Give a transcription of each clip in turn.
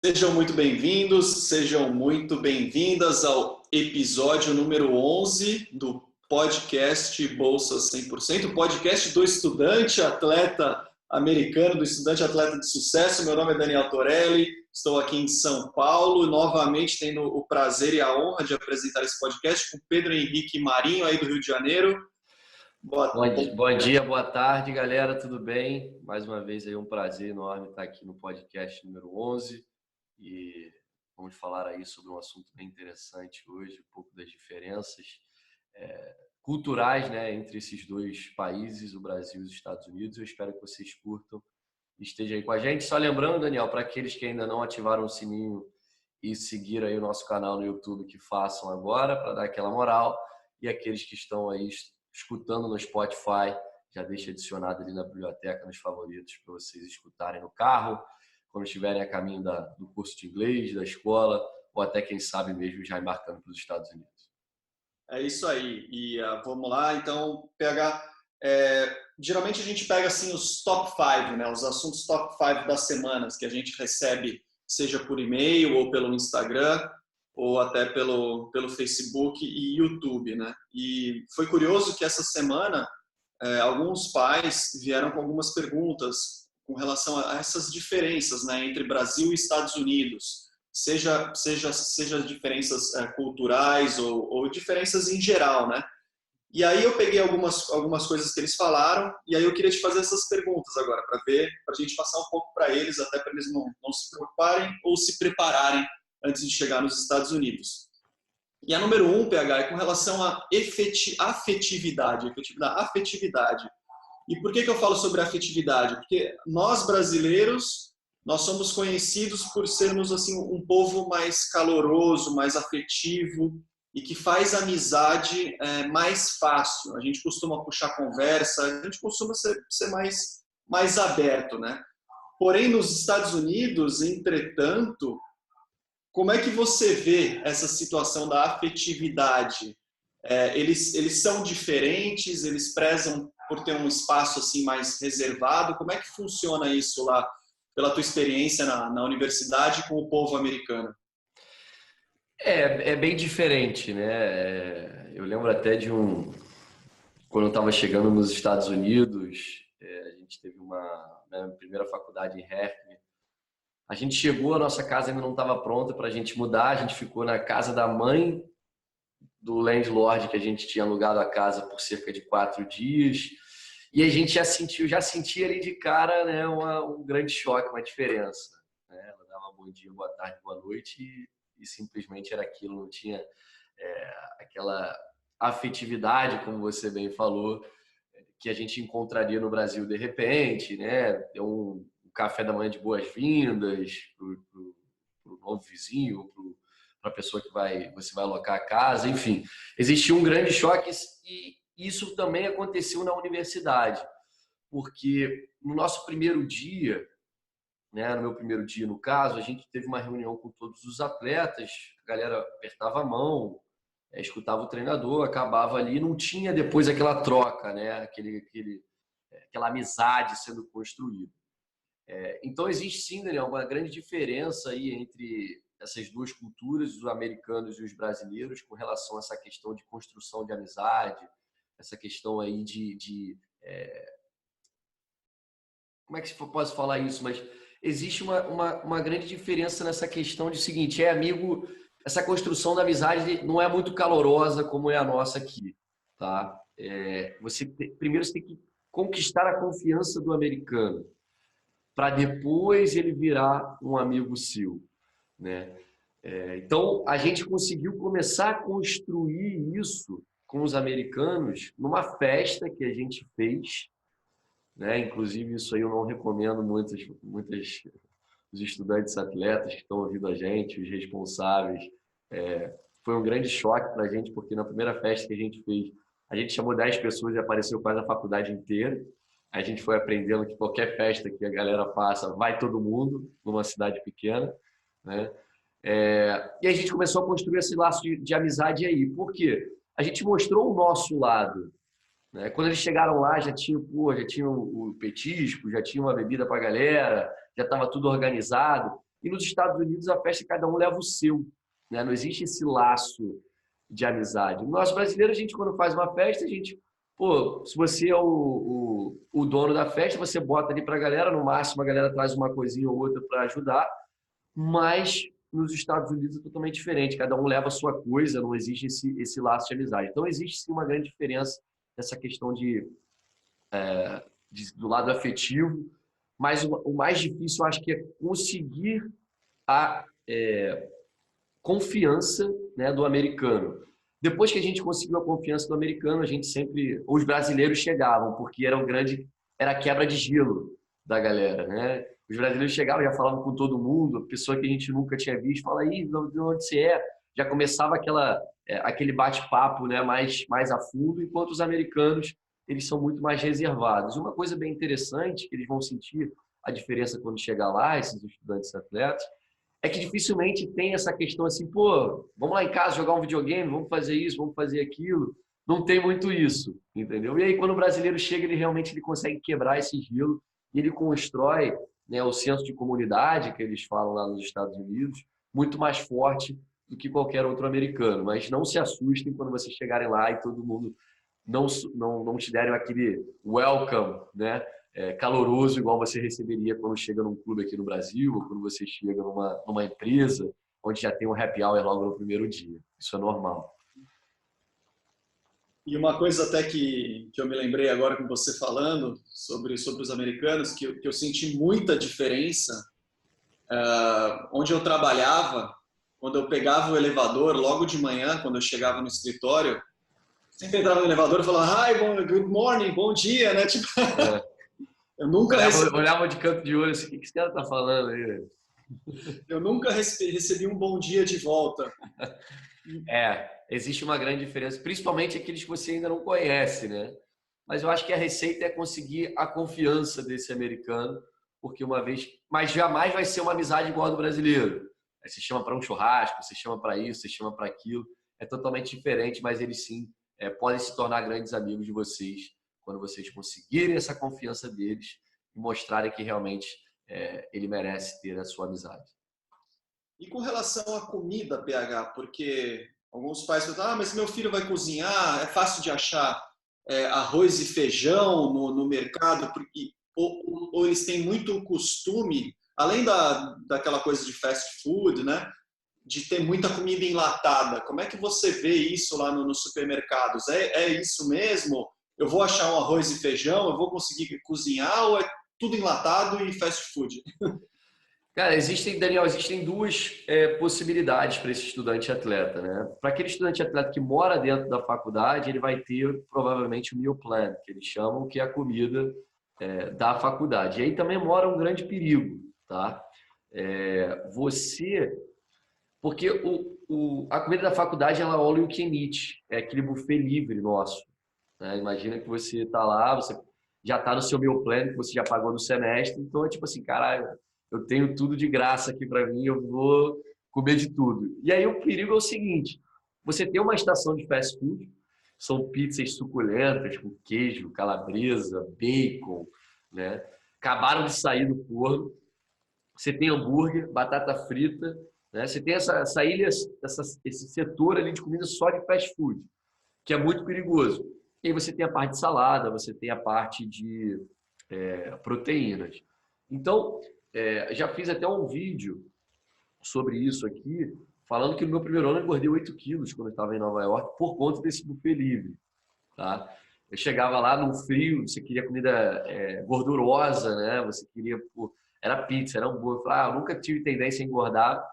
Sejam muito bem-vindos, sejam muito bem-vindas ao episódio número 11 do podcast Bolsa 100%, o podcast do estudante atleta americano, do estudante atleta de sucesso. Meu nome é Daniel Torelli, estou aqui em São Paulo, novamente tendo o prazer e a honra de apresentar esse podcast com Pedro Henrique Marinho, aí do Rio de Janeiro. Bom dia, boa tarde, galera, tudo bem? Mais uma vez aí um prazer enorme estar aqui no podcast número 11 e vamos falar aí sobre um assunto bem interessante hoje, um pouco das diferenças culturais, né, entre esses dois países, o Brasil e os Estados Unidos. Eu espero que vocês curtam e estejam aí com a gente. Só lembrando, Daniel, para aqueles que ainda não ativaram o sininho e seguir aí o nosso canal no YouTube, que façam agora para dar aquela moral, e aqueles que estão aí escutando no Spotify, já deixa adicionado ali na biblioteca, nos favoritos, para vocês escutarem no carro, quando estiverem a caminho do curso de inglês, da escola, ou até, quem sabe mesmo, já embarcando para os Estados Unidos. É isso aí. E vamos lá, então, pegar... geralmente a gente pega assim os top 5, né? Os assuntos top 5 das semanas que a gente recebe, seja por e-mail ou pelo Instagram, ou até pelo Facebook e YouTube, né? E foi curioso que essa semana alguns pais vieram com algumas perguntas com relação a essas diferenças, né, entre Brasil e Estados Unidos, seja diferenças culturais ou diferenças em geral, né? E aí eu peguei algumas coisas que eles falaram e aí eu queria te fazer essas perguntas agora para a gente passar um pouco para eles, até para eles não se preocuparem ou se prepararem antes de chegar nos Estados Unidos. E a número 1, PH, é com relação à afetividade. E por que eu falo sobre afetividade? Porque nós, brasileiros, nós somos conhecidos por sermos assim, um povo mais caloroso, mais afetivo e que faz amizade mais fácil. A gente costuma puxar conversa, a gente costuma ser mais aberto, né? Porém, nos Estados Unidos, entretanto, como é que você vê essa situação da afetividade? Eles são diferentes, eles prezam por ter um espaço assim mais reservado. Como é que funciona isso lá, pela tua experiência na universidade com o povo americano? É bem diferente, né? Eu lembro até quando eu estava chegando nos Estados Unidos, a gente teve minha primeira faculdade em Hertford. A gente chegou, a nossa casa ainda não estava pronta para a gente mudar, a gente ficou na casa da mãe do landlord, que a gente tinha alugado a casa por cerca de 4 dias, e a gente já sentia ali de cara, né, um grande choque, uma diferença, né? Ela dava bom dia, boa tarde, boa noite e simplesmente era aquilo, não tinha aquela afetividade, como você bem falou, que a gente encontraria no Brasil de repente, né? Ter um café da manhã de boas-vindas para o novo vizinho, para a pessoa que você vai alocar a casa, enfim. Existiu um grande choque e isso também aconteceu na universidade, porque no nosso primeiro dia, né, no meu primeiro dia, no caso, a gente teve uma reunião com todos os atletas, a galera apertava a mão, escutava o treinador, acabava ali, não tinha depois aquela troca, né, aquela amizade sendo construída. Então existe sim, Daniel, uma grande diferença aí entre essas duas culturas, os americanos e os brasileiros, com relação a essa questão de construção de amizade, essa questão aí como é que eu posso falar isso? Mas existe uma grande diferença nessa questão de seguinte, amigo, essa construção da amizade não é muito calorosa como é a nossa aqui, tá? Primeiro você tem que conquistar a confiança do americano, para depois ele virar um amigo seu, né? Então, a gente conseguiu começar a construir isso com os americanos numa festa que a gente fez, né? Inclusive, isso aí eu não recomendo muitos os estudantes atletas que estão ouvindo a gente, os responsáveis. Foi um grande choque para a gente, porque na primeira festa que a gente fez, a gente chamou 10 pessoas e apareceu quase a faculdade inteira. A gente foi aprendendo que qualquer festa que a galera faça, vai todo mundo, numa cidade pequena, né? E a gente começou a construir esse laço de amizade aí. Por quê? A gente mostrou o nosso lado, né? Quando eles chegaram lá, já tinha o petisco, já tinha uma bebida para a galera, já estava tudo organizado. E nos Estados Unidos, a festa, cada um leva o seu, né? Não existe esse laço de amizade. Nós brasileiros, a gente, quando faz uma festa, a gente, pô, se você é o dono da festa, você bota ali para a galera, no máximo a galera traz uma coisinha ou outra para ajudar, mas nos Estados Unidos é totalmente diferente, cada um leva a sua coisa, não existe esse laço de amizade. Então, existe sim uma grande diferença nessa questão do lado afetivo, mas o mais difícil, eu acho que é conseguir a confiança, né, do americano. Depois que a gente conseguiu a confiança do americano, a gente sempre, os brasileiros chegavam, porque era a quebra de gelo da galera, né? Os brasileiros chegavam, já falavam com todo mundo, a pessoa que a gente nunca tinha visto, fala aí, de onde você é? Já começava aquele bate-papo, né, mais a fundo, enquanto os americanos, eles são muito mais reservados. Uma coisa bem interessante, que eles vão sentir a diferença quando chegar lá, esses estudantes atletas, é que dificilmente tem essa questão assim, pô, vamos lá em casa jogar um videogame, vamos fazer isso, vamos fazer aquilo. Não tem muito isso, entendeu? E aí, quando o brasileiro chega, ele consegue quebrar esse gelo e ele constrói, né, o senso de comunidade, que eles falam lá nos Estados Unidos, muito mais forte do que qualquer outro americano. Mas não se assustem quando vocês chegarem lá e todo mundo não te derem aquele welcome, né? Caloroso, igual você receberia quando chega num clube aqui no Brasil, ou quando você chega numa empresa, onde já tem um happy hour logo no primeiro dia. Isso é normal. E uma coisa até que eu me lembrei agora com você falando sobre os americanos, que eu senti muita diferença, onde eu trabalhava, quando eu pegava o elevador, logo de manhã, quando eu chegava no escritório, sempre entrava no elevador e falava, hi, good morning, bom dia, né? Tipo, eu nunca olhava de canto de olho assim, o que esse cara tá falando aí? Eu nunca recebi um bom dia de volta. Existe uma grande diferença, principalmente aqueles que você ainda não conhece, né? Mas eu acho que a receita é conseguir a confiança desse americano, porque mas jamais vai ser uma amizade igual a do brasileiro. Aí você chama para um churrasco, você chama para isso, você chama para aquilo. É totalmente diferente, mas eles sim podem se tornar grandes amigos de vocês quando vocês conseguirem essa confiança deles e mostrarem que realmente ele merece ter a sua amizade. E com relação à comida, PH, porque alguns pais falam, mas meu filho vai cozinhar, é fácil de achar arroz e feijão no mercado, porque, ou eles têm muito costume, além daquela coisa de fast food, né, de ter muita comida enlatada. Como é que você vê isso lá nos supermercados? É isso mesmo? Eu vou achar um arroz e feijão, eu vou conseguir cozinhar ou é tudo enlatado e fast food? Cara, Daniel, existem duas possibilidades para esse estudante atleta, né? Para aquele estudante atleta que mora dentro da faculdade, ele vai ter provavelmente o meal plan, que eles chamam, que é a comida da faculdade. E aí também mora um grande perigo, tá? Porque a comida da faculdade ela é all you can eat, é aquele buffet livre nosso, né? Imagina que você está lá, você já está no seu meal plan, que você já pagou no semestre, então é tipo assim, caralho, eu tenho tudo de graça aqui para mim, eu vou comer de tudo. E aí o perigo é o seguinte, você tem uma estação de fast food, são pizzas suculentas com queijo, calabresa, bacon, né? Acabaram de sair do forno. Você tem hambúrguer, batata frita, né? Você tem essa ilha, esse setor ali de comida só de fast food, que é muito perigoso. E aí você tem a parte de salada, você tem a parte de proteínas. Então, já fiz até um vídeo sobre isso aqui, falando que no meu primeiro ano eu engordei 8 quilos quando eu estava em Nova York por conta desse buffet livre. Tá? Eu chegava lá no frio, você queria comida gordurosa, né? Você queria... Era pizza, era hambúrguer. Eu falei, eu nunca tive tendência a engordar.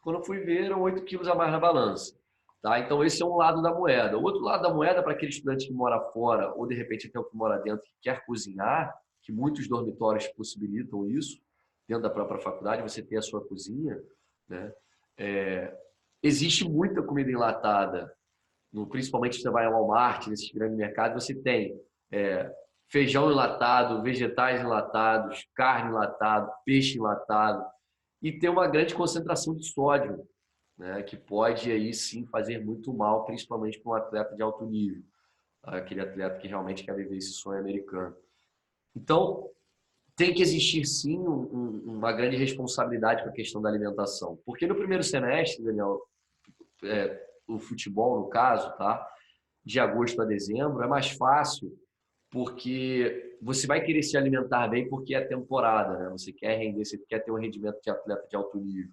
Quando eu fui ver, eram 8 quilos a mais na balança. Tá? Então, esse é um lado da moeda. O outro lado da moeda, para aquele estudante que mora fora, ou de repente até o que mora dentro, que quer cozinhar, que muitos dormitórios possibilitam isso, dentro da própria faculdade, você ter a sua cozinha, né? Existe muita comida enlatada, principalmente se você vai ao Walmart, nesses grandes mercados, você tem feijão enlatado, vegetais enlatados, carne enlatada, peixe enlatado, e tem uma grande concentração de sódio, né, que pode aí sim fazer muito mal, principalmente para um atleta de alto nível, aquele atleta que realmente quer viver esse sonho americano. Então, tem que existir, sim, uma grande responsabilidade com a questão da alimentação. Porque no primeiro semestre, Daniel, o futebol, no caso, tá? De agosto a dezembro, é mais fácil porque você vai querer se alimentar bem porque é temporada, né? Você quer render, você quer ter um rendimento de atleta de alto nível.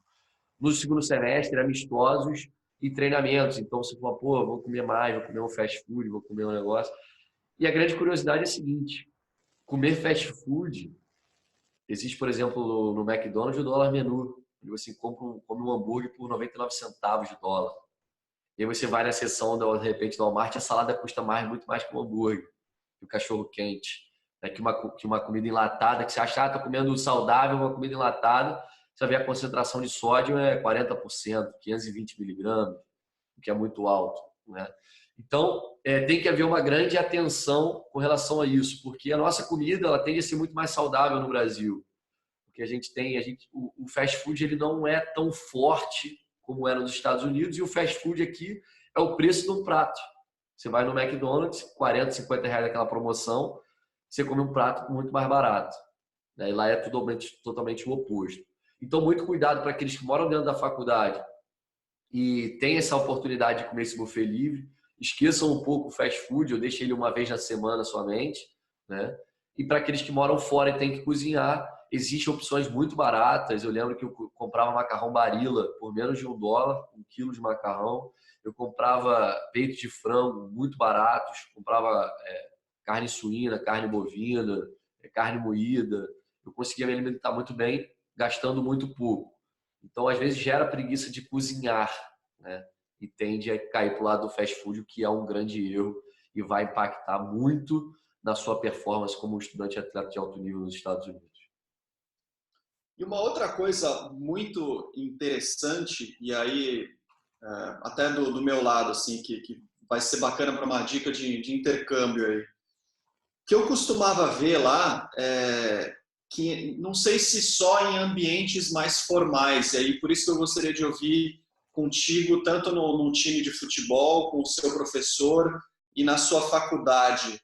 No segundo semestre, amistosos e treinamentos. Então, você fala, pô, vou comer mais, vou comer um fast food, vou comer um negócio. E a grande curiosidade é a seguinte, comer fast food, existe, por exemplo, no McDonald's o dólar menu. E você come um hambúrguer por 99 centavos de dólar. E aí você vai na seção, de repente, do Walmart, a salada custa muito mais que o hambúrguer, que o cachorro quente. É que uma comida enlatada, que você acha, tô comendo saudável, uma comida enlatada, você vai ver a concentração de sódio é 40%, 520 miligramas, o que é muito alto, né? Então, tem que haver uma grande atenção com relação a isso, porque a nossa comida ela tende a ser muito mais saudável no Brasil. Porque o fast food ele não é tão forte como era nos Estados Unidos, e o fast food aqui é o preço de um prato. Você vai no McDonald's, 40, 50 reais aquela promoção, você come um prato muito mais barato. E lá é totalmente o oposto. Então, muito cuidado para aqueles que moram dentro da faculdade e têm essa oportunidade de comer esse buffet livre. Esqueçam um pouco o fast food, eu deixo ele uma vez na semana somente, né? E para aqueles que moram fora e têm que cozinhar, existem opções muito baratas. Eu lembro que eu comprava macarrão Barilla por menos de $1, 1 quilo de macarrão. Eu comprava peito de frango muito baratos, comprava carne suína, carne bovina, carne moída. Eu conseguia me alimentar muito bem, gastando muito pouco. Então, às vezes, gera preguiça de cozinhar, né? E tende a cair para o lado do fast food, o que é um grande erro e vai impactar muito na sua performance como estudante atleta de alto nível nos Estados Unidos. E uma outra coisa muito interessante, e aí até do meu lado, assim, que vai ser bacana para uma dica de intercâmbio aí, que eu costumava ver lá, que não sei se só em ambientes mais formais, e aí por isso que eu gostaria de ouvir contigo, tanto no time de futebol, com o seu professor e na sua faculdade,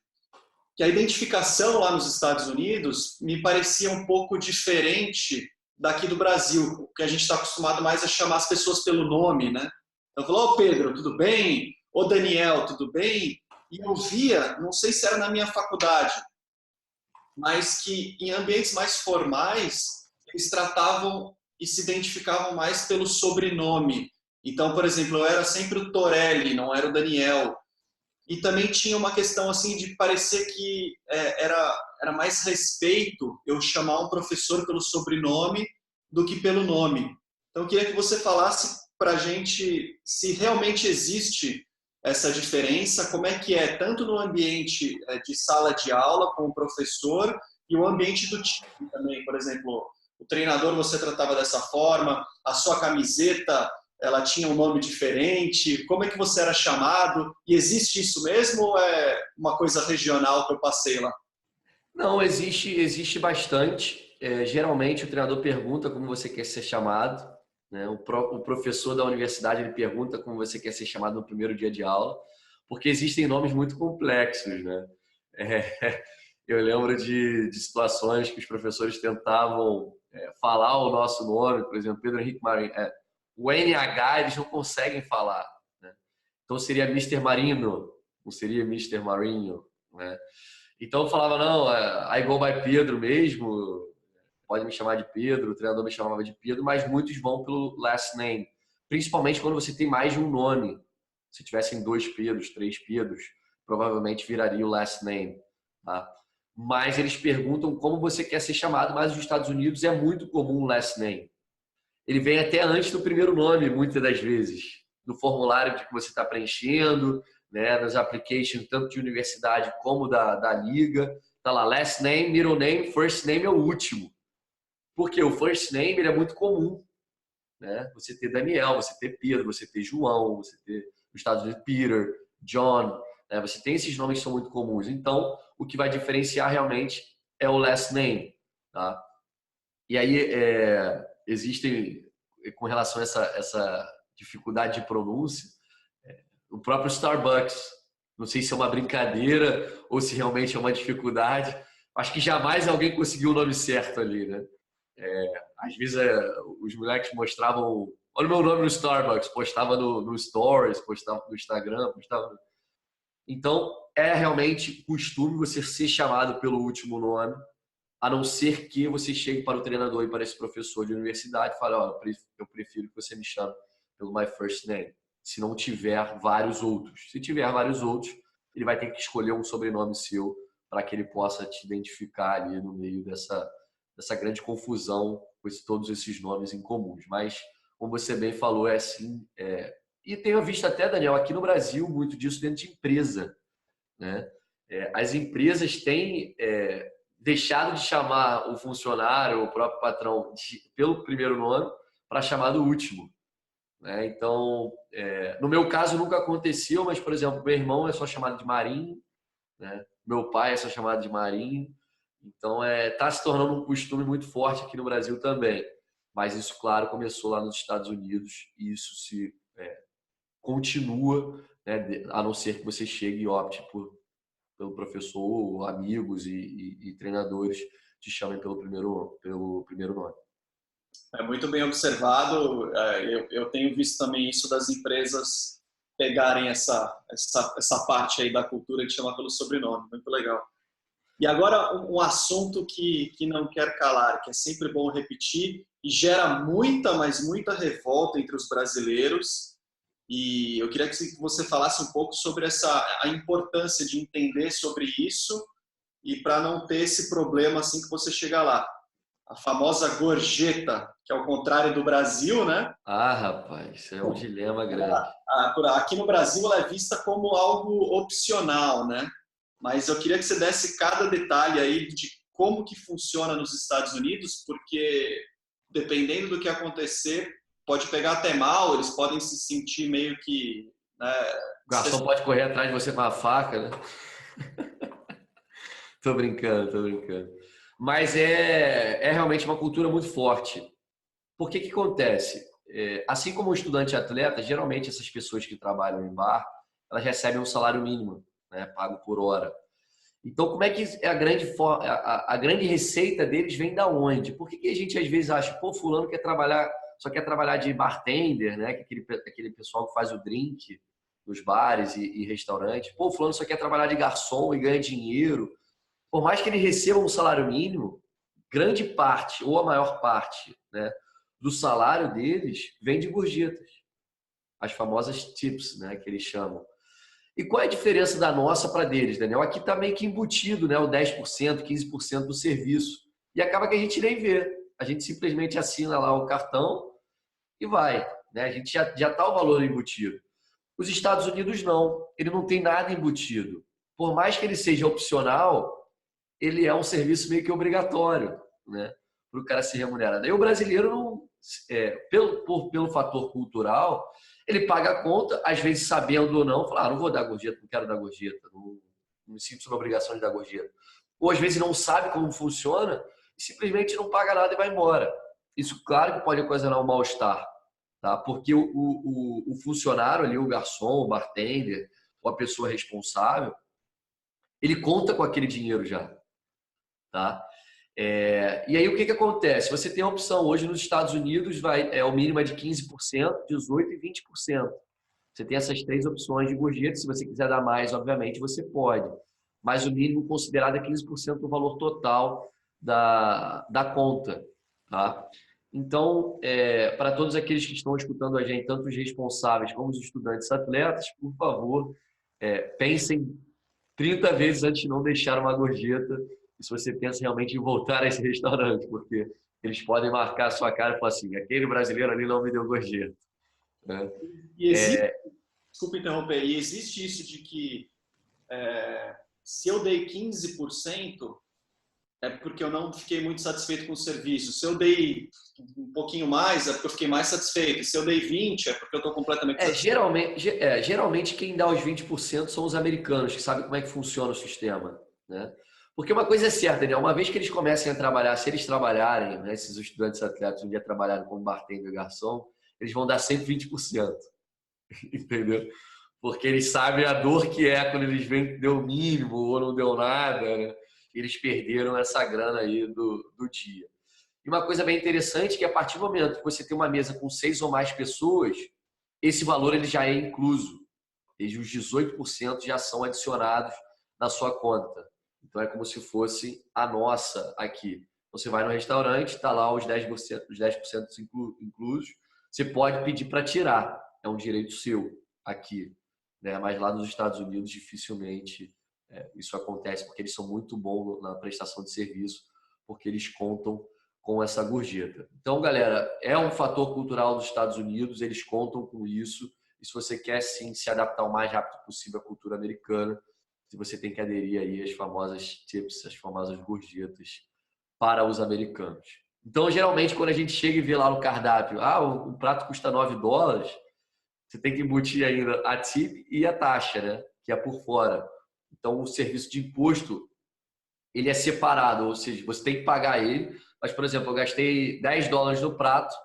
que a identificação lá nos Estados Unidos me parecia um pouco diferente daqui do Brasil, que a gente está acostumado mais a chamar as pessoas pelo nome, né? Eu falo, ô Pedro, tudo bem? Ô Daniel, tudo bem? E eu via, não sei se era na minha faculdade, mas que em ambientes mais formais, eles tratavam e se identificavam mais pelo sobrenome. Então, por exemplo, eu era sempre o Torelli, não era o Daniel. E também tinha uma questão assim de parecer que era mais respeito eu chamar um professor pelo sobrenome do que pelo nome. Então, eu queria que você falasse para a gente se realmente existe essa diferença, como é que é, tanto no ambiente de sala de aula com o professor e o ambiente do time também. Por exemplo, o treinador você tratava dessa forma, a sua camiseta ela tinha um nome diferente, como é que você era chamado? E existe isso mesmo ou é uma coisa regional que eu passei lá? Não, existe bastante. Geralmente o treinador pergunta como você quer ser chamado, né? O professor da universidade ele pergunta como você quer ser chamado no primeiro dia de aula, porque existem nomes muito complexos, né? Eu lembro de situações que os professores tentavam falar o nosso nome, por exemplo, Pedro Henrique Marinho. O NH eles não conseguem falar, né? Então seria Mr. Marino, não seria Mr. Marinho, né? Então eu falava, não, I go by Pedro mesmo, pode me chamar de Pedro, o treinador me chamava de Pedro, mas muitos vão pelo last name, principalmente quando você tem mais de um nome. Se tivessem 2 Pedros, 3 Pedros, provavelmente viraria o last name, tá? Mas eles perguntam como você quer ser chamado, mas nos Estados Unidos é muito comum o last name. Ele vem até antes do primeiro nome, muitas das vezes, no formulário que você está preenchendo, né, nas applications, tanto de universidade como da liga. Tá lá, last name, middle name, first name é o último. Porque o first name ele é muito comum, né? Você ter Daniel, você ter Pedro, você ter João, você ter nos Estados Unidos Peter, John, né? Você tem esses nomes que são muito comuns. Então, o que vai diferenciar realmente é o last name, tá? E aí existem, com relação a essa dificuldade de pronúncia, o próprio Starbucks, não sei se é uma brincadeira ou se realmente é uma dificuldade, acho que jamais alguém conseguiu o nome certo ali, né? Às vezes os moleques mostravam, olha o meu nome no Starbucks, postava no Stories, postava no Instagram, postava. Então, é realmente costume você ser chamado pelo último nome, a não ser que você chegue para o treinador e para esse professor de universidade e fale, ó, eu prefiro que você me chame pelo my first name, se não tiver vários outros. Se tiver vários outros, ele vai ter que escolher um sobrenome seu para que ele possa te identificar ali no meio dessa grande confusão com todos esses nomes incomuns. Mas, como você bem falou, é assim. E tenho visto até, Daniel, aqui no Brasil, muito disso dentro de empresa, né? As empresas têm deixado de chamar o funcionário, o próprio patrão, pelo primeiro nome para chamar do último, né? Então, no meu caso nunca aconteceu, mas, por exemplo, meu irmão é só chamado de Marinho, né? Meu pai é só chamado de Marinho. Então, está se tornando um costume muito forte aqui no Brasil também. Mas isso, claro, começou lá nos Estados Unidos e isso se continua, né? A não ser que você chegue e opte pelo professor, amigos e treinadores te chamem pelo primeiro nome. É muito bem observado. Eu tenho visto também isso das empresas pegarem essa parte aí da cultura de chamar pelo sobrenome. Muito legal. E agora um assunto que não quer calar, que é sempre bom repetir e gera muita, mas muita revolta entre os brasileiros. E eu queria que você falasse um pouco sobre a importância de entender sobre isso e para não ter esse problema assim que você chega lá. A famosa gorjeta, que é o contrário do Brasil, né? Ah, rapaz, isso é um dilema grande. Aqui no Brasil ela é vista como algo opcional, né? Mas eu queria que você desse cada detalhe aí de como que funciona nos Estados Unidos, porque dependendo do que acontecer, pode pegar até mal, eles podem se sentir meio que... né, o garçom pode correr atrás de você com uma faca, né? Tô brincando. Mas é realmente uma cultura muito forte. Por que acontece? Assim como o estudante atleta, geralmente essas pessoas que trabalham em bar, elas recebem um salário mínimo, né, pago por hora. Então, como é que a grande receita deles vem da onde? Por que a gente às vezes acha, pô, fulano só quer trabalhar de bartender, né, que aquele pessoal que faz o drink nos bares e restaurantes. Pô, fulano só quer trabalhar de garçom e ganha dinheiro. Por mais que ele receba um salário mínimo, grande parte ou a maior parte, né, do salário deles vem de gorjetas, as famosas tips, né, que eles chamam. E qual é a diferença da nossa para deles, Daniel? Aqui está meio que embutido, né, o 10%, 15% do serviço. E acaba que a gente nem vê. A gente simplesmente assina lá o cartão e vai, né? A gente já está o valor embutido. Os Estados Unidos não. Ele não tem nada embutido. Por mais que ele seja opcional, ele é um serviço meio que obrigatório, né, para o cara se remunerar. Daí o brasileiro, não, pelo fator cultural, ele paga a conta, às vezes sabendo ou não, fala, não vou dar gorjeta, não quero dar gorjeta, não me sinto sob obrigação de dar gorjeta. Ou às vezes não sabe como funciona e simplesmente não paga nada e vai embora. Isso, claro que pode ocasionar um mal-estar, tá? Porque o funcionário ali, o garçom, o bartender, ou a pessoa responsável, ele conta com aquele dinheiro já. Tá? E aí o que acontece? Você tem a opção, hoje nos Estados Unidos o mínimo é de 15%, 18% e 20%. Você tem essas três opções de gorjeta, se você quiser dar mais, obviamente, você pode. Mas o mínimo considerado é 15% do valor total da conta. Tá? Então, para todos aqueles que estão escutando a gente, tanto os responsáveis como os estudantes atletas, por favor, pensem 30 vezes antes de não deixar uma gorjeta, se você pensa realmente em voltar a esse restaurante, porque eles podem marcar a sua cara e falar assim, aquele brasileiro ali não me deu gorjeta. Né? E existe, desculpa interromper, e existe isso de que se eu dei 15%, é porque eu não fiquei muito satisfeito com o serviço. Se eu dei um pouquinho mais, é porque eu fiquei mais satisfeito. Se eu dei 20%, é porque eu estou completamente satisfeito. Geralmente quem dá os 20% são os americanos, que sabem como é que funciona o sistema. Né? Porque uma coisa é certa, Daniel, uma vez que eles comecem a trabalhar, se eles trabalharem, né, esses estudantes atletas um dia trabalharem como bartender e garçom, eles vão dar sempre 20%. Entendeu? Porque eles sabem a dor que é quando eles veem que deu o mínimo ou não deu nada. Né? eles perderam essa grana aí do dia. E uma coisa bem interessante é que a partir do momento que você tem uma mesa com 6 ou mais pessoas, esse valor ele já é incluso. E os 18% já são adicionados na sua conta. Então é como se fosse a nossa aqui. Você vai no restaurante, está lá os 10%, inclusos. Você pode pedir para tirar. É um direito seu aqui. Né? Mas lá nos Estados Unidos, dificilmente isso acontece, porque eles são muito bons na prestação de serviço, porque eles contam com essa gorjeta. Então, galera, é um fator cultural dos Estados Unidos, eles contam com isso. E se você quer, sim, se adaptar o mais rápido possível à cultura americana, você tem que aderir aí às famosas tips, as famosas gorjetas para os americanos. Então, geralmente, quando a gente chega e vê lá no cardápio, o prato custa $9, você tem que embutir ainda a tip e a taxa, né? Que é por fora. Então, o serviço de imposto, ele é separado, ou seja, você tem que pagar ele. Mas, por exemplo, eu gastei $10 no prato,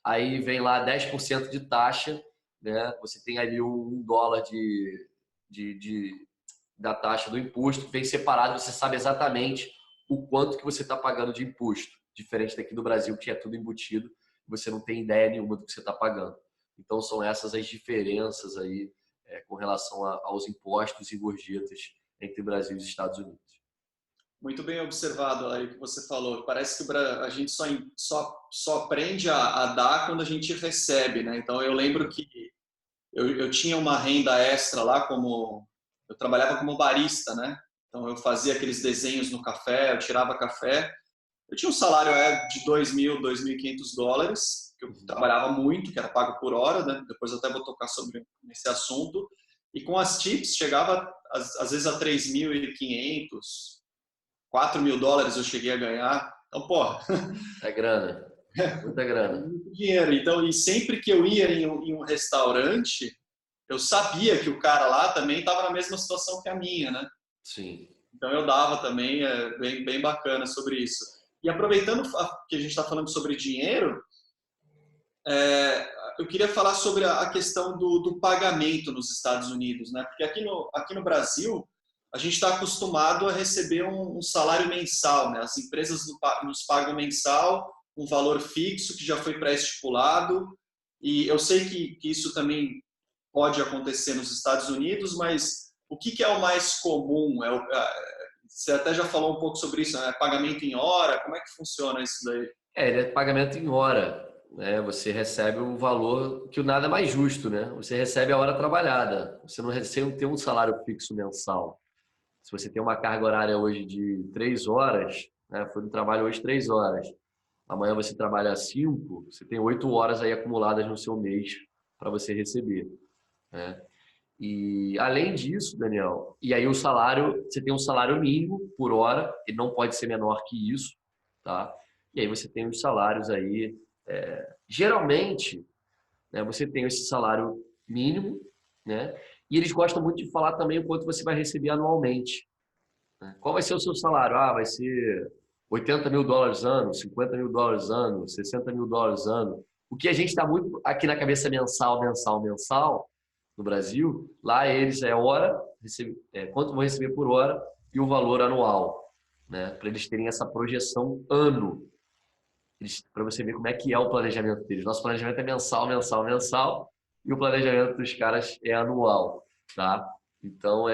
aí vem lá 10% de taxa, né? Você tem ali $1 da taxa do imposto, vem separado, você sabe exatamente o quanto que você está pagando de imposto. Diferente daqui do Brasil, que é tudo embutido, você não tem ideia nenhuma do que você está pagando. Então, são essas as diferenças aí com relação aos impostos e gorjetas entre Brasil e Estados Unidos. Muito bem observado aí o que você falou. Parece que a gente só aprende a dar quando a gente recebe, né? Então, eu lembro que eu tinha uma renda extra lá, eu trabalhava como barista, né? Então, eu fazia aqueles desenhos no café, eu tirava café. Eu tinha um salário de $2.000, $2.500, que eu trabalhava muito, que era pago por hora, né? Depois eu até vou tocar sobre esse assunto. E com as tips, chegava às vezes a 3.500, $4.000 eu cheguei a ganhar. Então, pô... É grana, muita grana. Muito dinheiro. Então, e sempre que eu ia em um restaurante, eu sabia que o cara lá também estava na mesma situação que a minha, né? Sim. Então, eu dava também, bem bacana sobre isso. E aproveitando que a gente está falando sobre dinheiro, eu queria falar sobre a questão do pagamento nos Estados Unidos, né? Porque aqui no Brasil, a gente está acostumado a receber um salário mensal, né? As empresas nos pagam mensal, um valor fixo que já foi pré-estipulado, e eu sei que isso também pode acontecer nos Estados Unidos, mas o que é o mais comum? Você até já falou um pouco sobre isso, né? Pagamento em hora, como é que funciona isso daí? Ele é pagamento em hora, né? Você recebe um valor que nada é mais justo, né? Você recebe a hora trabalhada, você não tem um salário fixo mensal. Se você tem uma carga horária hoje de 3 horas, né? Foi no trabalho hoje 3 horas, amanhã você trabalha 5, você tem 8 horas aí acumuladas no seu mês para você receber, né? E além disso, Daniel, e aí o salário, você tem um salário mínimo por hora, ele não pode ser menor que isso, tá? E aí você tem os salários aí, geralmente, né, você tem esse salário mínimo, né? E eles gostam muito de falar também o quanto você vai receber anualmente, né? Qual vai ser o seu salário? Vai ser $80.000 ano, $50.000 ano, $60.000 ano. O que a gente está muito aqui na cabeça mensal, mensal, mensal, no Brasil, lá eles hora, quanto vão receber por hora e o valor anual, né? Para eles terem essa projeção ano, para você ver como é que é o planejamento deles. Nosso planejamento é mensal, mensal, mensal, e o planejamento dos caras é anual, tá? Então,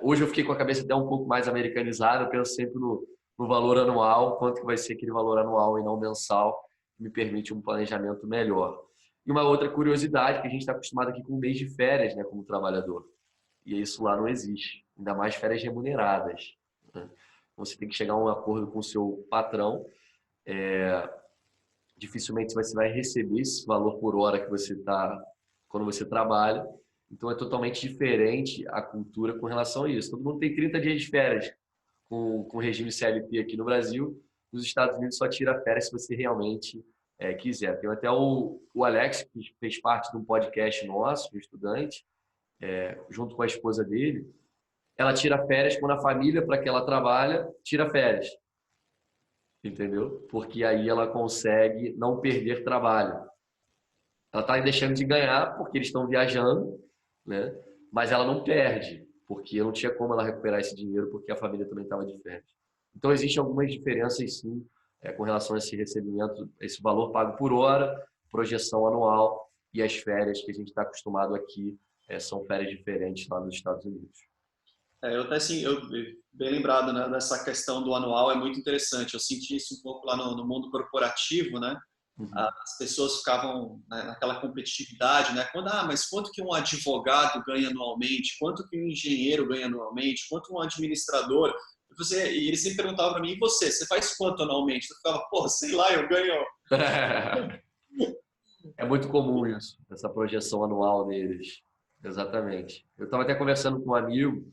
hoje eu fiquei com a cabeça até um pouco mais americanizada, eu penso sempre no valor anual, quanto que vai ser aquele valor anual e não mensal, que me permite um planejamento melhor. E uma outra curiosidade, que a gente está acostumado aqui com um mês de férias, né, como trabalhador. E isso lá não existe, ainda mais férias remuneradas, né? Você tem que chegar a um acordo com o seu patrão. Dificilmente você vai receber esse valor por hora que você está quando você trabalha. Então é totalmente diferente a cultura com relação a isso. Todo mundo tem 30 dias de férias com regime CLT aqui no Brasil. Nos Estados Unidos só tira férias se você realmente quiser. Tem até o Alex, que fez parte de um podcast nosso, um estudante, junto com a esposa dele. Ela tira férias quando a família para que ela trabalha tira férias. Entendeu? Porque aí ela consegue não perder trabalho. Ela está deixando de ganhar porque eles estão viajando, né? Mas ela não perde, porque não tinha como ela recuperar esse dinheiro porque a família também estava de férias. Então, existem algumas diferenças, sim, com relação a esse recebimento, esse valor pago por hora, projeção anual e as férias que a gente está acostumado aqui, são férias diferentes lá nos Estados Unidos. Eu até assim, bem lembrado, né, dessa questão do anual, é muito interessante. Eu senti isso um pouco lá no mundo corporativo, né? Uhum. As pessoas ficavam, né, naquela competitividade, né? Mas quanto que um advogado ganha anualmente? Quanto que um engenheiro ganha anualmente? Quanto um administrador? E eles sempre perguntavam para mim, e você faz quanto anualmente? Eu ficava, pô, sei lá, eu ganho. É muito comum isso, essa projeção anual deles. Exatamente. Eu estava até conversando com um amigo,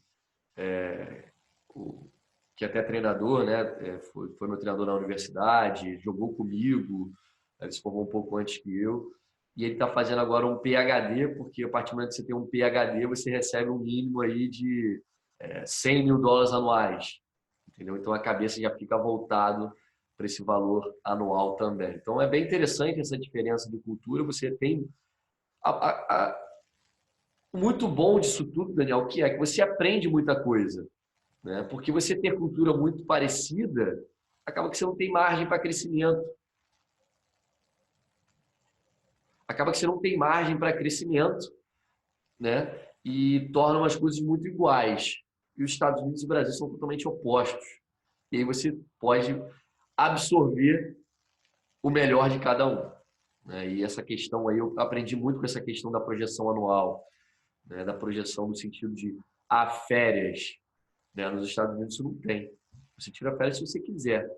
que é até treinador, né? Foi meu treinador na universidade, jogou comigo, ele se formou um pouco antes que eu. E ele está fazendo agora um PhD, porque a partir do momento que você tem um PhD, você recebe um mínimo aí de $100 mil anuais. Entendeu? Então a cabeça já fica voltado para esse valor anual também. Então é bem interessante essa diferença de cultura. Você tem o muito bom disso tudo, Daniel, que é que você aprende muita coisa, né? Porque você ter cultura muito parecida, acaba que você não tem margem para crescimento. Acaba que você não tem margem para crescimento, né? E torna as coisas muito iguais. E os Estados Unidos e o Brasil são totalmente opostos. E aí você pode absorver o melhor de cada um, né? E essa questão aí, eu aprendi muito com essa questão da projeção anual, né? Da projeção no sentido de férias, né? Nos Estados Unidos isso não tem. Você tira férias se você quiser,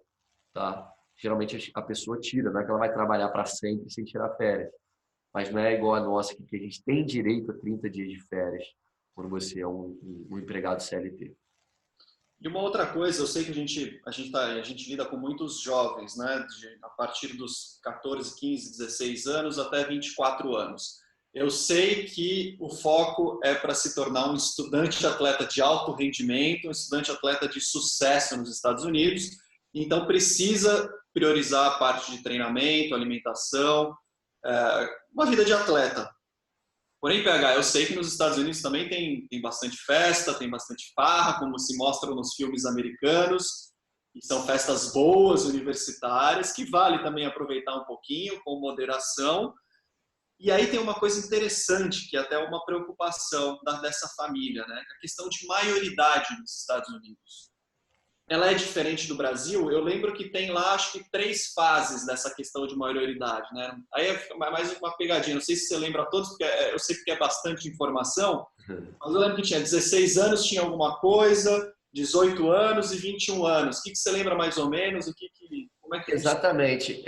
tá? Geralmente a pessoa tira, não é que ela vai trabalhar para sempre sem tirar férias. Mas não é igual a nossa, que a gente tem direito a 30 dias de férias quando você é um empregado CLT. E uma outra coisa, eu sei que a gente lida com muitos jovens, né? A partir dos 14, 15, 16 anos até 24 anos. Eu sei que o foco é para se tornar um estudante atleta de alto rendimento, um estudante atleta de sucesso nos Estados Unidos, então precisa priorizar a parte de treinamento, alimentação, uma vida de atleta. Porém, PH, eu sei que nos Estados Unidos também tem bastante festa, tem bastante farra, como se mostra nos filmes americanos, e são festas boas, universitárias, que vale também aproveitar um pouquinho, com moderação. E aí tem uma coisa interessante, que é até uma preocupação dessa família, né? A questão de maioridade nos Estados Unidos. Ela é diferente do Brasil. Eu lembro que tem lá, acho que 3 fases dessa questão de maioridade, né? Aí é mais uma pegadinha. Não sei se você lembra todos, porque eu sei que é bastante informação. Mas eu lembro que tinha 16 anos, tinha alguma coisa, 18 anos e 21 anos. O que você lembra mais ou menos? Como é que funciona? Exatamente.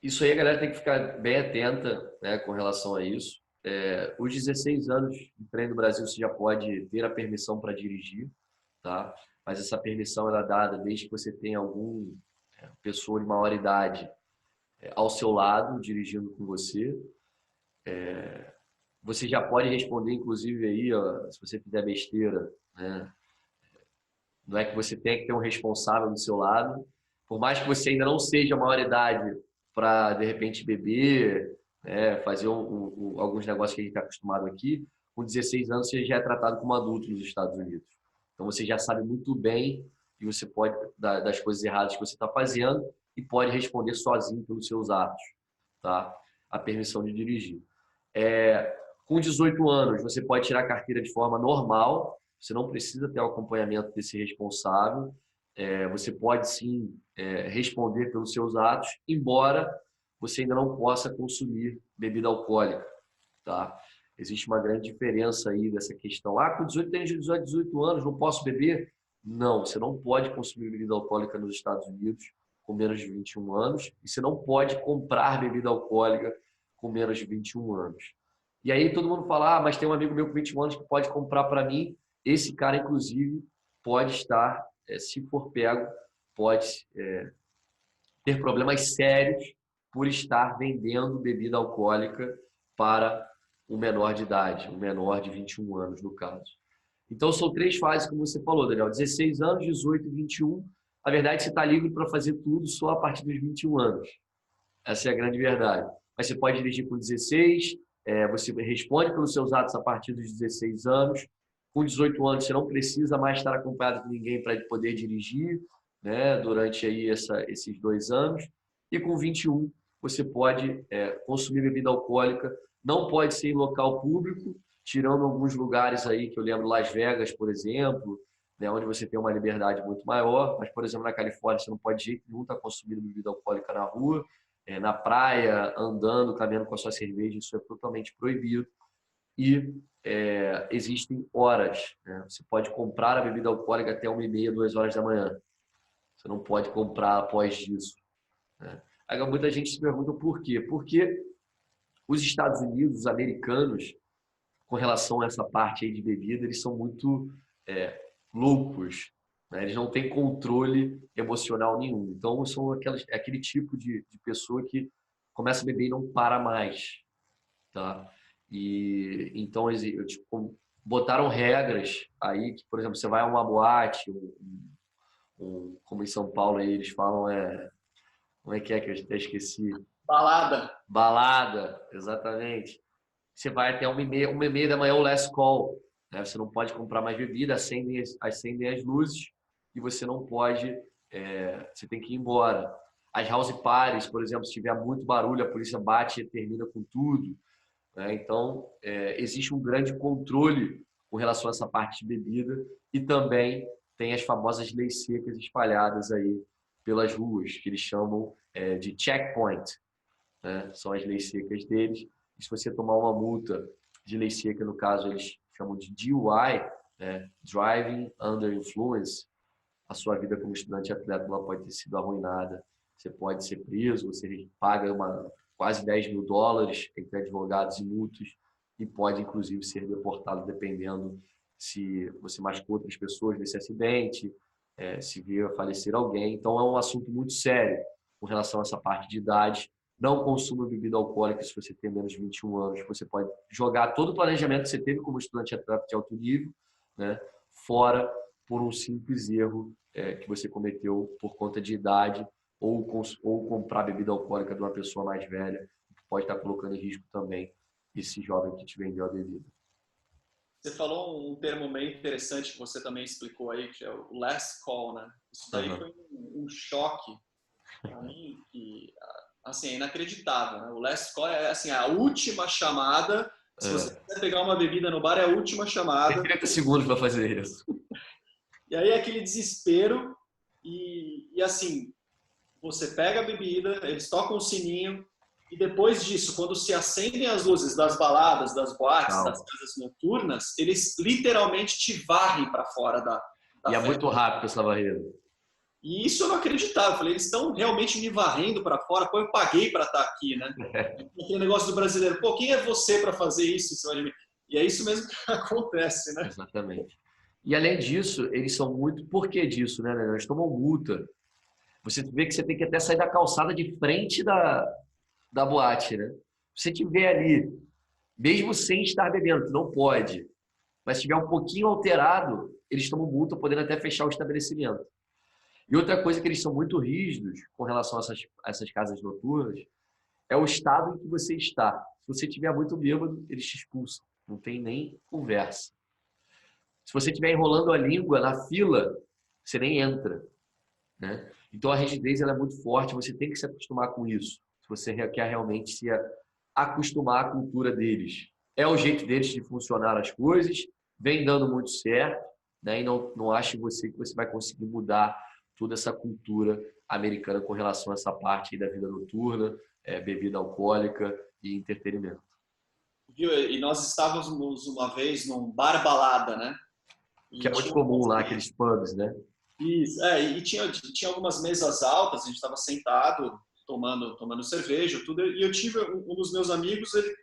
Isso aí a galera tem que ficar bem atenta, né, com relação a isso. Os 16 anos de treino no Brasil você já pode ter a permissão para dirigir, tá? Mas essa permissão ela é dada desde que você tenha alguma pessoa de maior idade ao seu lado, dirigindo com você. Você já pode responder, inclusive, aí, ó, se você fizer besteira, né? Não é que você tenha que ter um responsável do seu lado. Por mais que você ainda não seja maior idade para, de repente, beber, né, fazer alguns negócios que a gente está acostumado aqui, com 16 anos você já é tratado como adulto nos Estados Unidos. Então você já sabe muito bem e você pode das coisas erradas que você está fazendo e pode responder sozinho pelos seus atos, tá? A permissão de dirigir. Com 18 anos, você pode tirar a carteira de forma normal, você não precisa ter o acompanhamento desse responsável, você pode sim responder pelos seus atos, embora você ainda não possa consumir bebida alcoólica, tá? Existe uma grande diferença aí dessa questão. Com 18 anos, não posso beber? Não, você não pode consumir bebida alcoólica nos Estados Unidos com menos de 21 anos e você não pode comprar bebida alcoólica com menos de 21 anos. E aí todo mundo fala, mas tem um amigo meu com 21 anos que pode comprar para mim. Esse cara, inclusive, pode estar, se for pego, pode ter problemas sérios por estar vendendo bebida alcoólica para um menor de idade, um menor de 21 anos, no caso. Então, são 3 fases, como você falou, Daniel. 16 anos, 18 e 21. Na verdade, você está livre para fazer tudo só a partir dos 21 anos. Essa é a grande verdade. Mas você pode dirigir com 16, você responde pelos seus atos a partir dos 16 anos, Com 18 anos, você não precisa mais estar acompanhado de ninguém para poder dirigir, né, durante aí esses 2 anos. E com 21, você pode consumir bebida alcoólica. Não pode ser em local público, tirando alguns lugares aí que eu lembro, Las Vegas, por exemplo, né, onde você tem uma liberdade muito maior. Mas, por exemplo, na Califórnia, você não pode de jeito nenhum estar consumindo bebida alcoólica na rua, na praia, andando, caminhando com a sua cerveja. Isso é totalmente proibido. E existem horas, né? Você pode comprar a bebida alcoólica até 1h30, 2 horas da manhã. Você não pode comprar após disso, né? Aí muita gente se pergunta por quê? Porque os Estados Unidos, os americanos, com relação a essa parte aí de bebida, eles são muito loucos, né? Eles não têm controle emocional nenhum. Então, são aquele tipo de pessoa que começa a beber e não para mais, tá? E então tipo, botaram regras aí que, por exemplo, você vai a uma boate, como em São Paulo aí eles falam, como é que eu até esqueci? Balada. Balada, exatamente. Você vai até 1h30 da manhã, o last call, né? Você não pode comprar mais bebida, acendem as luzes e você não pode, você tem que ir embora. As house parties, por exemplo, se tiver muito barulho, a polícia bate e termina com tudo, né? Então, existe um grande controle com relação a essa parte de bebida e também tem as famosas leis secas espalhadas aí pelas ruas, que eles chamam de checkpoint, né? São as leis secas deles. E se você tomar uma multa de lei seca, no caso eles chamam de DUI, né? Driving Under Influence, a sua vida como estudante atleta ela pode ter sido arruinada. Você pode ser preso, você paga quase US$ 10.000 entre advogados e multas e pode, inclusive, ser deportado dependendo se você machucou outras pessoas nesse acidente, se vier a falecer alguém. Então, é um assunto muito sério com relação a essa parte de idade. Não consuma bebida alcoólica se você tem menos de 21 anos. Você pode jogar todo o planejamento que você teve como estudante atleta de alto nível, né, fora por um simples erro que você cometeu por conta de idade ou comprar bebida alcoólica de uma pessoa mais velha, que pode estar colocando em risco também esse jovem que te vendeu a bebida. Você falou um termo meio interessante que você também explicou aí, que é o last call, né? Isso daí foi um choque para mim, que assim, é inacreditável, né? O last call é assim, a última chamada. Se você quiser pegar uma bebida no bar, é a última chamada. Tem 30 segundos para fazer isso. E aí é aquele desespero e assim, você pega a bebida, eles tocam o sininho e depois disso, quando se acendem as luzes das baladas, das boates, das casas noturnas, eles literalmente te varrem para fora da e é muito rápido essa varrida. E isso eu não acreditava. Eu falei, eles estão realmente me varrendo para fora, pô, eu paguei para estar aqui, né? Aquele negócio do brasileiro, pô, quem é você para fazer isso em cima de mim? E é isso mesmo que acontece, né? Exatamente. E além disso, eles são muito... Por que disso, né? Eles tomam multa. Você vê que você tem que até sair da calçada de frente da boate, né? Se você estiver ali, mesmo sem estar bebendo, não pode, mas se estiver um pouquinho alterado, eles tomam multa, podendo até fechar o estabelecimento. E outra coisa que eles são muito rígidos com relação a essas casas noturnas é o estado em que você está. Se você estiver muito bêbado, eles te expulsam. Não tem nem conversa. Se você estiver enrolando a língua na fila, você nem entra, né? Então a rigidez ela é muito forte, você tem que se acostumar com isso. Se você quer realmente se acostumar à cultura deles. É o jeito deles de funcionar as coisas, vem dando muito certo, né? E não ache você que você vai conseguir mudar toda essa cultura americana com relação a essa parte aí da vida noturna, bebida alcoólica e entretenimento. Viu? E nós estávamos uma vez num bar balada, né? Que é muito comum lá, aqueles pubs, né? Isso, e tinha algumas mesas altas, a gente estava sentado, tomando cerveja, tudo, e eu tive um dos meus amigos, ele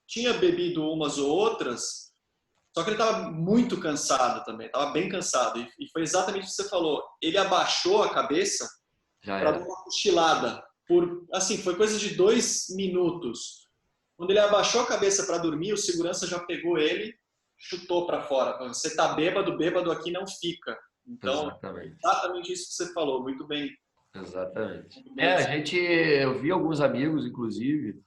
tinha bebido umas ou outras, só que ele estava muito cansado também, estava bem cansado, e foi exatamente o que você falou, ele abaixou a cabeça para dar uma cochilada, assim, foi coisa de 2 minutos. Quando ele abaixou a cabeça para dormir, o segurança já pegou ele, chutou para fora, você tá bêbado, bêbado aqui não fica. Então, exatamente isso que você falou, muito bem. Exatamente. Eu vi alguns amigos, inclusive,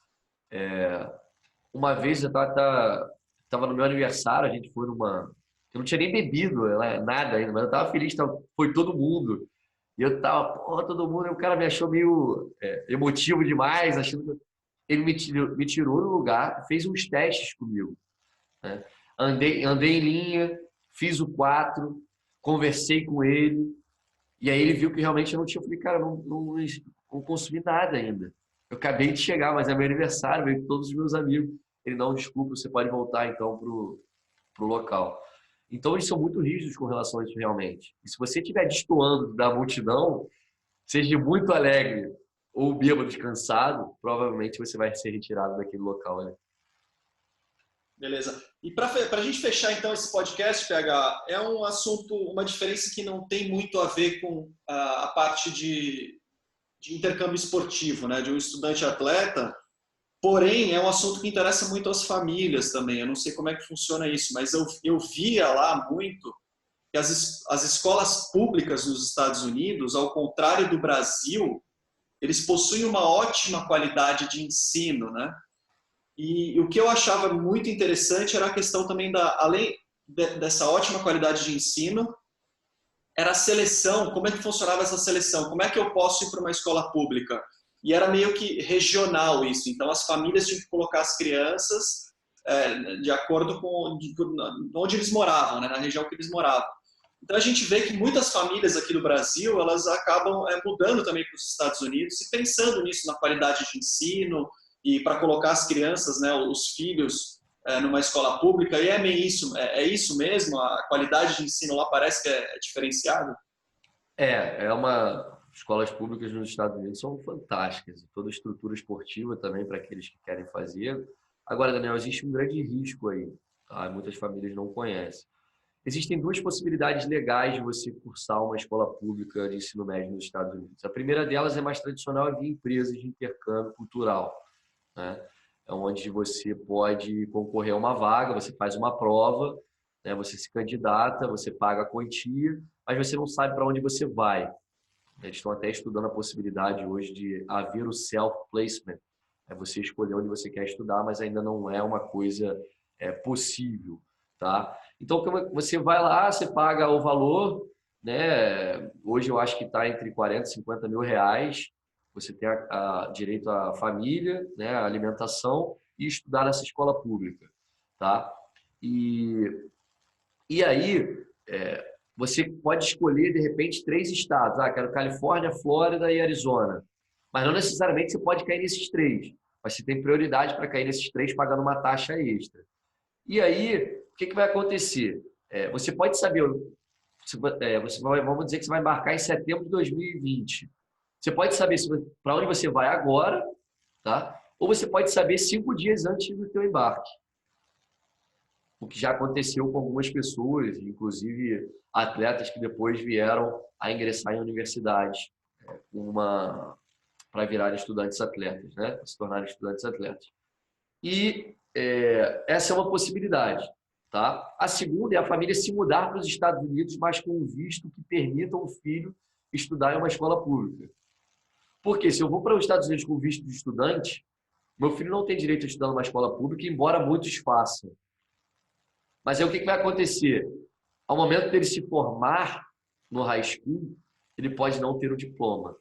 uma vez eu estava no meu aniversário, a gente foi Eu não tinha nem bebido nada ainda, mas eu tava feliz, foi todo mundo. E eu tava, porra, todo mundo. E o cara me achou meio emotivo demais, achando que ele me tirou do lugar, fez uns testes comigo, né? Andei em linha, fiz o 4, conversei com ele, e aí ele viu que realmente eu não tinha. Eu falei, cara, não consumi nada ainda. Eu acabei de chegar, mas é meu aniversário, veio com todos os meus amigos. Ele, não, desculpa, você pode voltar então pro local. Então, eles são muito rígidos com relação a isso realmente. E se você estiver destoando da multidão, seja muito alegre ou bêbado, descansado, provavelmente você vai ser retirado daquele local, né? Beleza. E para a gente fechar então esse podcast, PH, é um assunto, uma diferença que não tem muito a ver com a parte de intercâmbio esportivo, né, de um estudante atleta, porém é um assunto que interessa muito às famílias também. Eu não sei como é que funciona isso, mas eu via lá muito que as escolas públicas nos Estados Unidos, ao contrário do Brasil, eles possuem uma ótima qualidade de ensino, né? E o que eu achava muito interessante era a questão também além dessa ótima qualidade de ensino, era a seleção, como é que funcionava essa seleção? Como é que eu posso ir para uma escola pública? E era meio que regional isso, então as famílias tinham que colocar as crianças de acordo com onde eles moravam, né, na região que eles moravam. Então a gente vê que muitas famílias aqui do Brasil, elas acabam mudando também para os Estados Unidos e pensando nisso, na qualidade de ensino e para colocar as crianças, né, os filhos, numa escola pública. E é meio isso, é isso mesmo? A qualidade de ensino lá parece que é diferenciada? Escolas públicas nos Estados Unidos são fantásticas, toda a estrutura esportiva também para aqueles que querem fazer. Agora, Daniel, existe um grande risco aí, tá? Muitas famílias não conhecem. Existem duas possibilidades legais de você cursar uma escola pública de ensino médio nos Estados Unidos. A primeira delas é mais tradicional, é via empresas de intercâmbio cultural, né? É onde você pode concorrer a uma vaga, você faz uma prova, né? Você se candidata, você paga a quantia, mas você não sabe para onde você vai. Eles estão até estudando a possibilidade hoje de haver o self-placement. É você escolher onde você quer estudar, mas ainda não é uma coisa possível, tá? Então, você vai lá, você paga o valor, né? Hoje eu acho que está entre 40 e 50 mil reais. Você tem direito à família, né? À alimentação e estudar nessa escola pública, tá? E aí, você pode escolher, de repente, 3 estados. Ah, quero Califórnia, Flórida e Arizona. Mas não necessariamente você pode cair nesses 3. Mas você tem prioridade para cair nesses 3 pagando uma taxa extra. E aí, o que vai acontecer? Você pode saber, vamos dizer que você vai embarcar em setembro de 2020. Você pode saber para onde você vai agora, tá? Ou você pode saber 5 dias antes do seu embarque. O que já aconteceu com algumas pessoas, inclusive atletas que depois vieram a ingressar em universidades para virarem estudantes atletas, né? Para se tornarem estudantes atletas. E essa é uma possibilidade, tá? A segunda é a família se mudar para os Estados Unidos, mas com um visto que permita o filho estudar em uma escola pública. Porque se eu vou para os Estados Unidos com visto de estudante, meu filho não tem direito a estudar numa escola pública, embora muitos façam. Mas aí o que vai acontecer? Ao momento dele se formar no high school, ele pode não ter o diploma.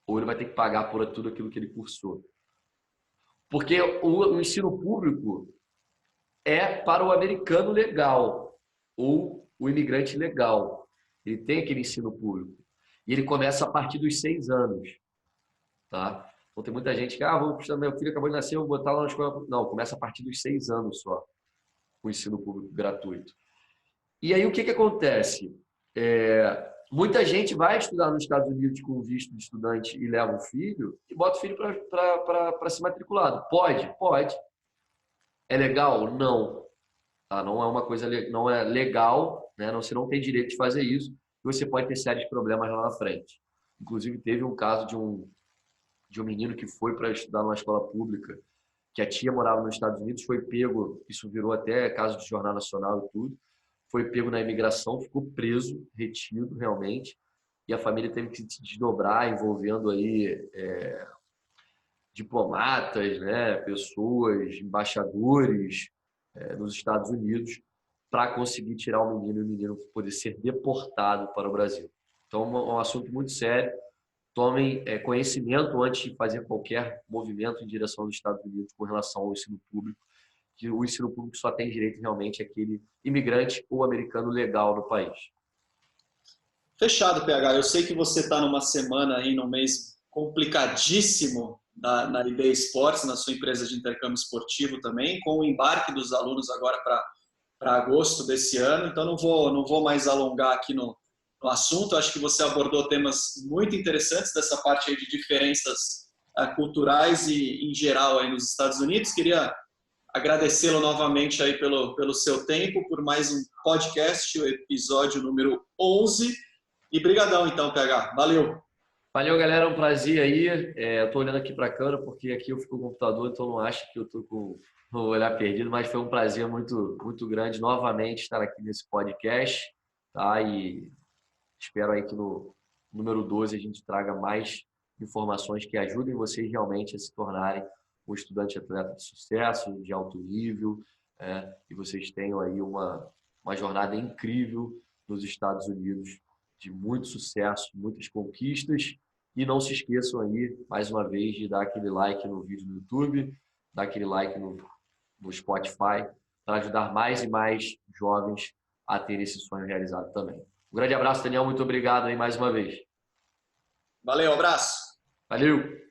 Ou ele vai ter que pagar por tudo aquilo que ele cursou. Porque o ensino público é para o americano legal ou o imigrante legal. Ele tem aquele ensino público. E ele começa a partir dos 6 anos. Tá? Então tem muita gente que, meu filho acabou de nascer, vou botar lá na escola. Não, começa a partir dos 6 anos só. O ensino público gratuito. E aí o que acontece? Muita gente vai estudar nos Estados Unidos com visto de estudante e leva o filho e bota o filho para ser matriculado. Pode? Pode. É legal? Não. Tá? Não é uma coisa, não é legal, né? Você não tem direito de fazer isso e você pode ter sérios problemas lá na frente. Inclusive teve um caso de um menino que foi para estudar numa escola pública, que a tia morava nos Estados Unidos, foi pego, isso virou até caso de jornal nacional e tudo, foi pego na imigração, ficou preso, retido realmente, e a família teve que se desdobrar, envolvendo aí diplomatas, né, pessoas, embaixadores nos Estados Unidos, para conseguir tirar o menino e o menino poder ser deportado para o Brasil. Então, é um assunto muito sério. Tomem conhecimento antes de fazer qualquer movimento em direção aos Estados Unidos com relação ao ensino público, que o ensino público só tem direito realmente àquele imigrante ou americano legal no país. Fechado, PH. Eu sei que você está numa semana aí, num mês complicadíssimo na IB Esportes, na sua empresa de intercâmbio esportivo também, com o embarque dos alunos agora para agosto desse ano. Então, não vou mais alongar aqui no assunto. Acho que você abordou temas muito interessantes dessa parte aí de diferenças culturais e em geral aí nos Estados Unidos. Queria agradecê-lo novamente aí pelo seu tempo, por mais um podcast, o episódio número 11. E brigadão então, PH. Valeu! Valeu, galera. É um prazer aí. Eu tô olhando aqui para a câmera porque aqui eu fico com o computador, então não acho que eu tô com o olhar perdido, mas foi um prazer muito, muito grande novamente estar aqui nesse podcast, tá? E espero aí que no número 12 a gente traga mais informações que ajudem vocês realmente a se tornarem um estudante atleta de sucesso, de alto nível, e vocês tenham aí uma jornada incrível nos Estados Unidos, de muito sucesso, muitas conquistas. E não se esqueçam aí, mais uma vez, de dar aquele like no vídeo no YouTube, dar aquele like no Spotify, para ajudar mais e mais jovens a ter esse sonho realizado também. Um grande abraço, Daniel. Muito obrigado aí mais uma vez. Valeu, abraço! Valeu!